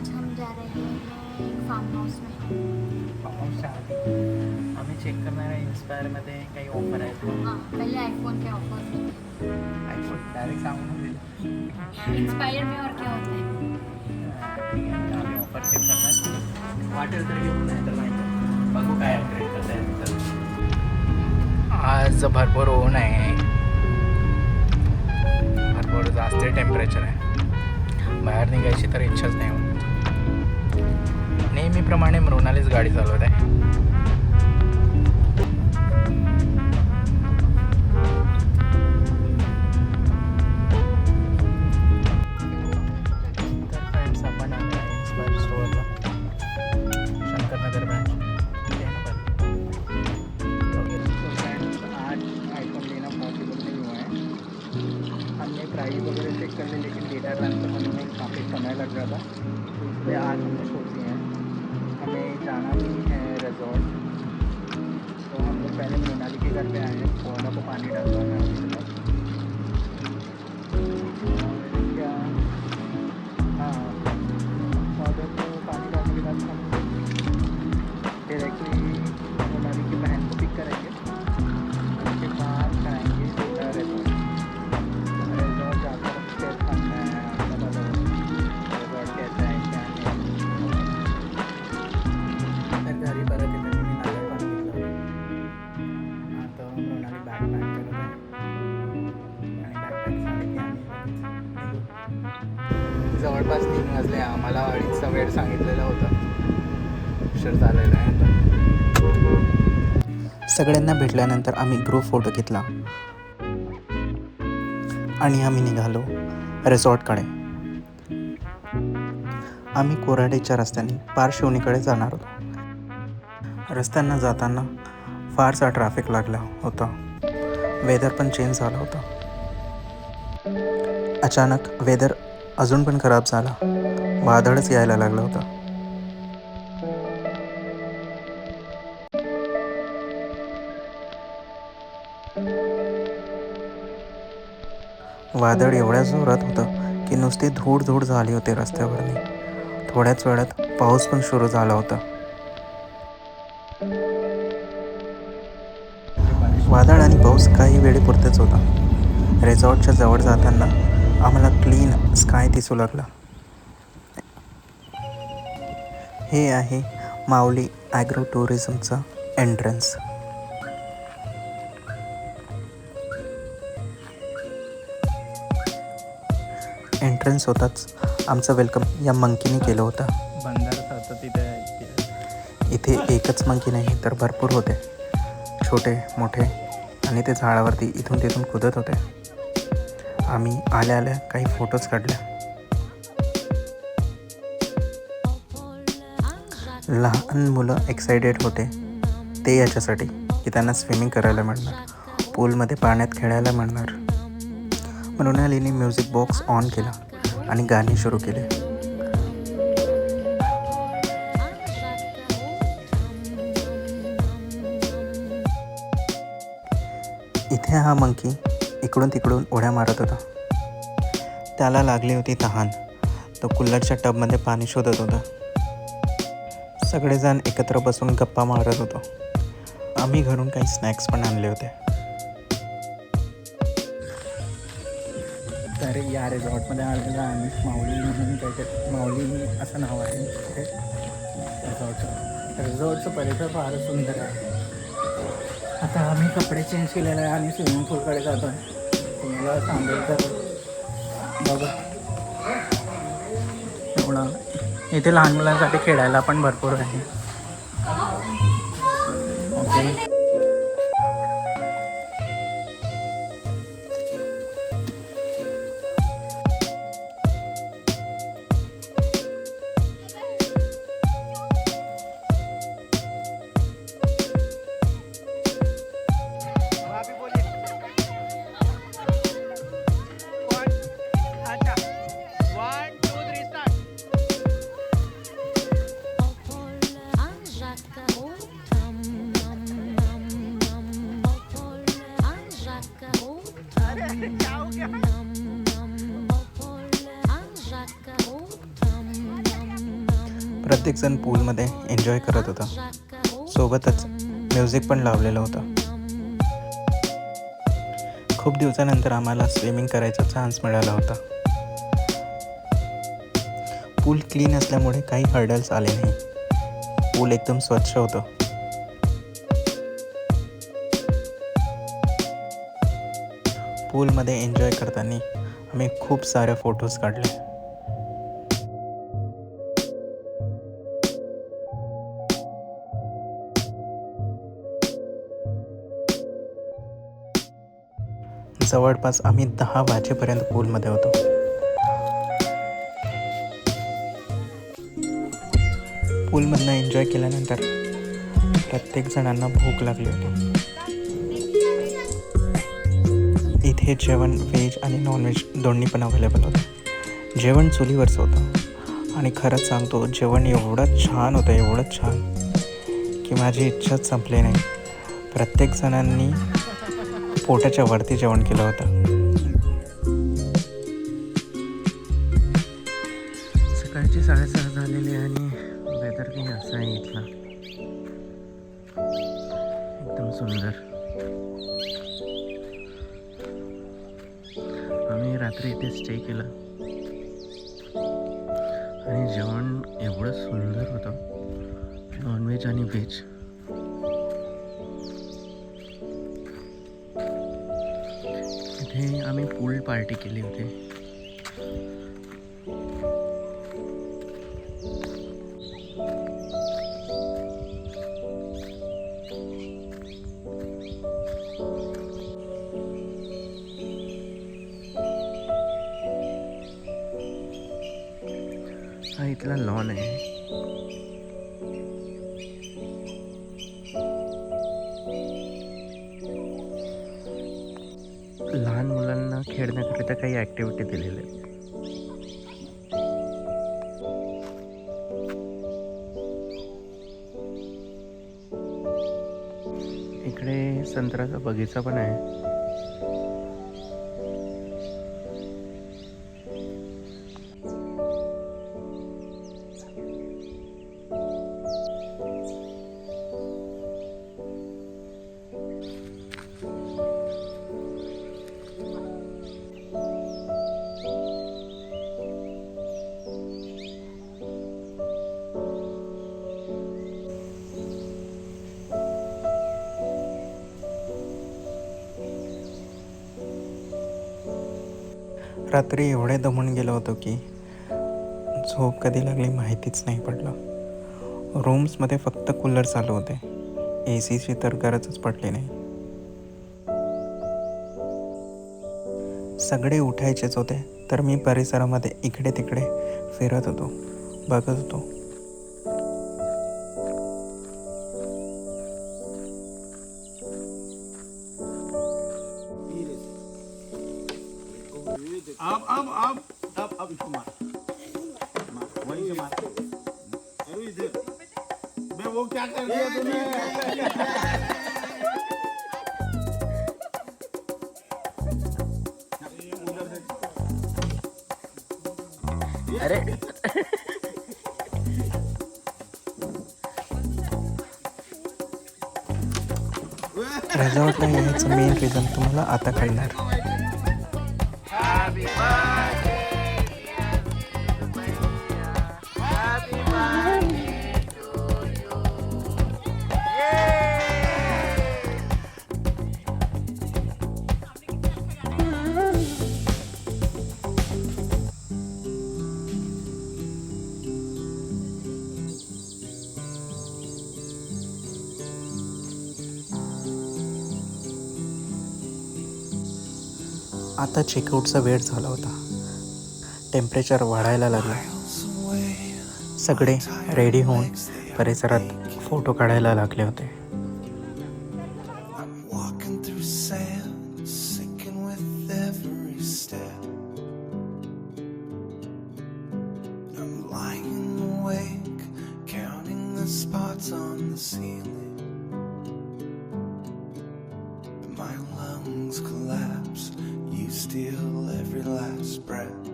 आज हम जा रहे हैं एक फार्म हाउस में। फार्महाऊसच्या आधी आम्ही चेक करणार आहे इन्स्पायरमध्ये काही ऑफर आहेत का. हाँ, पहले आईफोन के ऑफर आयफोन डायरेक्ट सांगून दिलं. इंस्पायर में और क्या होता है? ठीक आहे, आम्ही ऑफर चेक करणार. वाटेल तर घेऊन नाही तर नाही बघू काय अपग्रेड करता येईल तर. आज भरपूर ऊन आहे, भरपूर जास्त टेम्परेचर आहे. बाहेर निघायची तर इच्छाच नाही होत. नेहमीप्रमाणे मृणालीच गाडी चालवत आहे. तर फ्रेंड्स आपण आलो आहे इन्स्पायर स्टोअरला, शंकरनगर ब्रांच. आज आईफोन लेना पॉसिबल नहीं हुआ है. हमने प्राइस वगैरह चेक कर ली, लेकिन डेटा ट्रांसफर करने में काफ़ी समय लग रहा था, तो इसलिए आज हमने सोची है हमें जाना भी है रिजॉर्ट. तो हम लोग पहले मनाली के घर पे आए हैं, पौधा को पानी डालवाना है उसके बाद. और क्या, हाँ, पौधे को पानी डालने के बाद हम डायरेक्टली मनाली की बहन को पिक करेंगे. उसके बाद जाएंगे रिजॉर्ट. रिजॉर्ट जाकर स्टे करना है, आपका रिजॉर्ट कैसा है क्या है. तर घरी परत येताना मी नारळ पाणी घेतलं. आता मृणाली बॅग पॅक करत आहे आणि बॅग पॅक झाली की आम्ही निघू. जवळपास 3 वाजले. आम्हाला 2:30चा वेळ सांगितलेला होता, उशीर झालेला आहे. सगळ्यांना भेटल्यानंतर आम्ही ग्रुप फोटो घेतला आणि आम्ही निघालो रिसॉर्टकडे. आम्ही कोराडेच्या रस्त्याने पारशिवनीकडे जाणार होतो. रस्त्यांना जाताना फारसा ट्रॅफिक लागला होता. वेदर पण चेंज झाला होता. अचानक वेदर अजून पण खराब झाला. वादळच यायला लागलं होतं. वादळ एवढ्या जोरात होतं की नुसती धूळ धूळ झाली होती रस्त्यावरनी. थोड्याच वेळात पाऊस पण सुरू झाला होता. वादळ आणि पाऊस काही वेळेपुरतेच होता. रिसॉर्टच्या जवळ जाताना आम्हाला क्लीन स्काय दिसू लागला. हे आहे माऊली ॲग्रो टुरिझमचा एंट्रन्स. एंट्रन्स होताच आमचं वेलकम या मंकीने केलं होतं. बंदर तिथे इथे एकच मंकी नाही तर भरपूर होते, छोटे मोठे, आणि ते झाडावरती इथून तिथून कुदत होते. आम्ही आल्या आल्या काही फोटोज काढले. लहान मुलं एक्सायटेड होते ते याच्यासाठी की त्यांना स्विमिंग करायला मिळणार, पूलमध्ये पाण्यात खेळायला मिळणार. मृणालीने म्युझिक बॉक्स ऑन केला आणि गाणे सुरू केले. इथे हा मंकी इकडून तिकडून उड्या मारत होता. त्याला लागली होती तहान. तो कूलरच्या टबमध्ये पाणी शोधत होता. सगळेजण एकत्र बसून गप्पा मारत होतो. आम्ही घरून काही स्नॅक्स पण आणले होते. तर या रिसॉर्टमध्ये आलेला आम्ही माऊली म्हणून काहीतरी, माऊली असं नाव आहे ते रिसॉर्टचं परिसर फारच सुंदर आहे. आता आम्ही कपडे चेंज केलेले आहे आणि स्विमिंग पूलकडे जातो आहे. तुम्हाला सांगेल तर बघा, एवढा इथे लहान मुलांसाठी खेळायला पण भरपूर आहे. ओके, प्रत्येकजण पूलमध्ये एन्जॉय करत होता. सोबतच म्युझिक पण लावलेलं होतं. खूप दिवसानंतर आम्हाला स्विमिंग करायचा चान्स मिळाला होता. पूल क्लीन असल्यामुळे काही हर्डल्स आले नाही. पूल एकदम स्वच्छ होतं. पूलमध्ये एन्जॉय करताना आम्ही खूप सारे फोटोज काढले. जवळपास आम्ही 10 वाजेपर्यंत पूलमध्ये होतो. पूलमधनं एन्जॉय केल्यानंतर प्रत्येक जणांना भूक लागली होती. इथे जेवण व्हेज आणि नॉनव्हेज दोन्ही पण अवेलेबल होतं. जेवण चुलीवरचं होतं आणि खरंच सांगतो जेवण एवढं छान होतं, एवढं छान की माझी इच्छाच संपली नाही. प्रत्येक जणांनी पोटाच्या वरती जेवण केलं होतं. सकाळची 6:30 झालेली आणि वेदर काही असं आहे इथला एकदम सुंदर. आम्ही रात्री इथे स्टे केला आणि जेवण एवढं सुंदर होतं, नॉनव्हेज आणि व्हेज. इथे आम्ही पूल पार्टी केली होती. हा इथला लॉन आहे. लहान मुलांना खेळण्याकरिता काही ॲक्टिव्हिटी दिलेल्या आहेत. इकडे संत्र्याचा बगीचा पण आहे. रात्री एवढे दमून गेलो होतो की झोप कधी लागली माहितीच नाही पडलं. रूम्समध्ये फक्त कूलर चालू होते. ACची तर गरजच पडली नाही. सगळे उठायचेच होते तर मी परिसरामध्ये इकडे तिकडे फिरत होतो, बघत होतो. अब इसको मार वहीं से मार। अरे इधर बे वो क्या कर दिया तूने? अरे रेझॉर्टला यायचं मेन रिझन तुम्हाला आता कळणार. आता चेकआउटचा वेळ झाला होता. टेम्परेचर वाढायला लागलं. सगळे रेडी होऊन परिसरात फोटो काढायला लागले होते. Steal every last breath.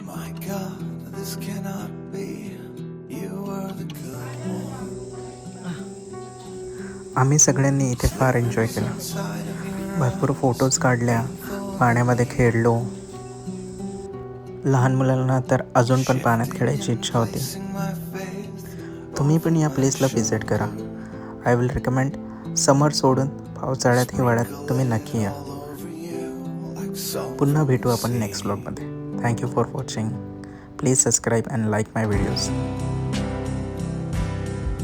My God. this cannot be. You were the good one आम्ही सगळ्यांनी इथे फार एन्जॉय केला. inside of your भरपूर फोटोज काढल्या, पाण्यामध्ये खेळलो. लहान मुलांना तर अजून पण पाण्यात खेळायची इच्छा होती. Placing my faith. तुम्ही पण या प्लेसला व्हिजिट करा. I will recommend. समर सोडून पावसाळ्यात हिवाळ्यात तुम्ही नक्की या. All over you like salt. पुन्हा भेटू आपण नेक्स्ट व्लॉगमध्ये. Thank you for watching. Please subscribe and like my videos.